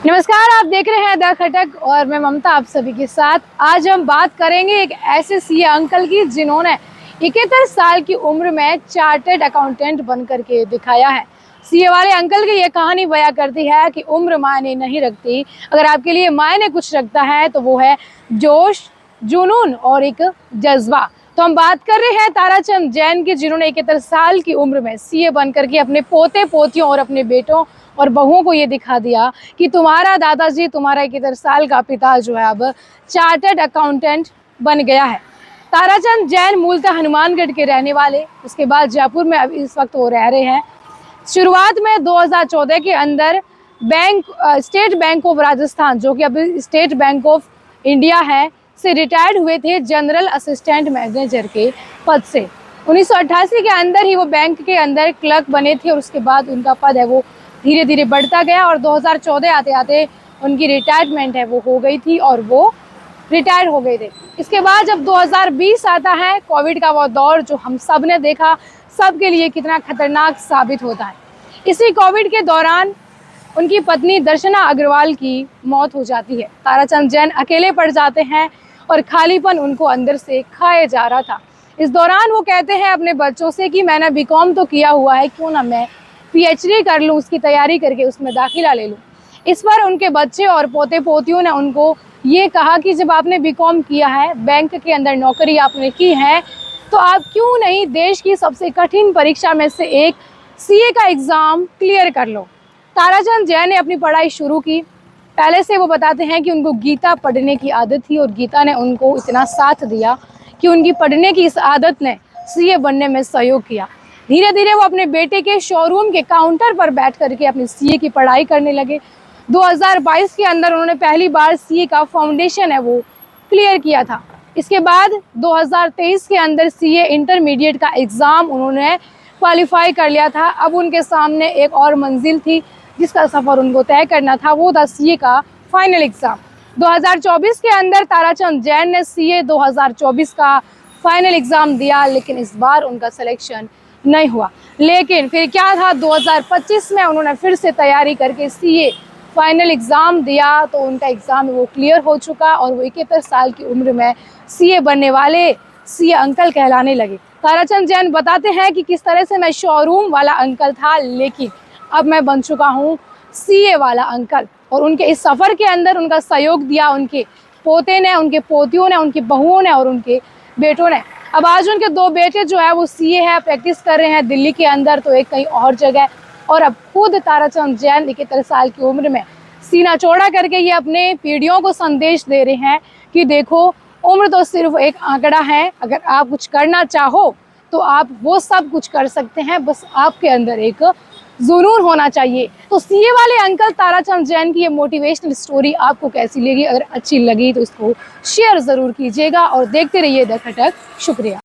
नमस्कार, आप देख रहे हैं द खटक और मैं ममता आप सभी के साथ। आज हम बात करेंगे एक ऐसे सीए अंकल की जिन्होंने 71 साल की उम्र में चार्टर्ड अकाउंटेंट बन करके दिखाया है। सीए वाले अंकल की ये कहानी बयां करती है कि उम्र मायने नहीं रखती। अगर आपके लिए मायने कुछ रखता है तो वो है जोश, जुनून और एक जज्बा। तो हम बात कर रहे हैं ताराचंद जैन की, जिन्होंने 71 साल की उम्र में सीए बन करके अपने पोते पोतियों और अपने बेटों और बहुओं को ये दिखा दिया कि तुम्हारा दादाजी, तुम्हारा 71 साल का पिता जो है अब चार्टर्ड अकाउंटेंट बन गया है। ताराचंद जैन मूलतः हनुमानगढ़ के रहने वाले, उसके बाद जयपुर में अब इस वक्त वो रह रहे हैं। शुरुआत में 2014 के अंदर स्टेट बैंक ऑफ राजस्थान, जो कि अभी स्टेट बैंक ऑफ इंडिया है, से रिटायर्ड हुए थे जनरल असिस्टेंट मैनेजर के पद से। 1988 के अंदर ही वो बैंक के अंदर क्लर्क बने थे और उसके बाद उनका पद है वो धीरे धीरे बढ़ता गया और 2014 आते आते उनकी रिटायरमेंट है वो हो गई थी और वो रिटायर हो गए थे। इसके बाद जब 2020 आता है, कोविड का वो दौर जो हम सब ने देखा, सबके लिए कितना खतरनाक साबित होता है। इसी कोविड के दौरान उनकी पत्नी दर्शना अग्रवाल की मौत हो जाती है। ताराचंद जैन अकेले पड़ जाते हैं और खालीपन उनको अंदर से खाए जा रहा था। इस दौरान वो कहते हैं अपने बच्चों से कि मैंने बीकॉम तो किया हुआ है, क्यों ना मैं पीएचडी कर लूँ, उसकी तैयारी करके उसमें दाखिला ले लूँ। इस पर उनके बच्चे और पोते पोतियों ने उनको ये कहा कि जब आपने बीकॉम किया है, बैंक के अंदर नौकरी आपने की है, तो आप क्यों नहीं देश की सबसे कठिन परीक्षा में से एक सीए का एग्ज़ाम क्लियर कर लो। ताराचंद जैन ने अपनी पढ़ाई शुरू की। पहले से वो बताते हैं कि उनको गीता पढ़ने की आदत थी और गीता ने उनको इतना साथ दिया कि उनकी पढ़ने की इस आदत ने सीए बनने में सहयोग किया। धीरे धीरे वो अपने बेटे के शोरूम के काउंटर पर बैठ करके अपनी सीए की पढ़ाई करने लगे। 2022 के अंदर उन्होंने पहली बार सीए का फाउंडेशन है वो क्लियर किया था। इसके बाद 2023 के अंदर सीए इंटरमीडिएट का एग्ज़ाम उन्होंने क्वालिफाई कर लिया था। अब उनके सामने एक और मंजिल थी जिसका सफ़र उनको तय करना था, वो था सीए का फाइनल एग्ज़ाम। 2024 के अंदर ताराचंद जैन ने सीए 2024 का फाइनल एग्ज़ाम दिया, लेकिन इस बार उनका सिलेक्शन नहीं हुआ। लेकिन फिर क्या था, 2025 में उन्होंने फिर से तैयारी करके सीए फाइनल एग्ज़ाम दिया तो उनका एग्ज़ाम वो क्लियर हो चुका और वो 71 साल की उम्र में सीए बनने वाले सीए अंकल कहलाने लगे। ताराचंद जैन बताते हैं कि किस तरह से मैं शोरूम वाला अंकल था, लेकिन अब मैं बन चुका हूँ सीए वाला अंकल। और उनके इस सफ़र के अंदर उनका सहयोग दिया उनके पोते ने, उनके पोतियों ने, उनकी बहुओं ने और उनके बेटों ने। अब आज उनके दो बेटे जो है वो सीए है, प्रैक्टिस कर रहे हैं दिल्ली के अंदर, तो एक कहीं और जगह। और अब खुद ताराचंद जैन 71 साल की उम्र में सीना चौड़ा करके ये अपने पीढ़ियों को संदेश दे रहे हैं कि देखो, उम्र तो सिर्फ एक आंकड़ा है। अगर आप कुछ करना चाहो तो आप वो सब कुछ कर सकते हैं, बस आपके अंदर एक जुनून होना चाहिए। तो सीए वाले अंकल ताराचंद जैन की ये मोटिवेशनल स्टोरी आपको कैसी लगी? अगर अच्छी लगी तो इसको शेयर ज़रूर कीजिएगा और देखते रहिए द खटक। शुक्रिया।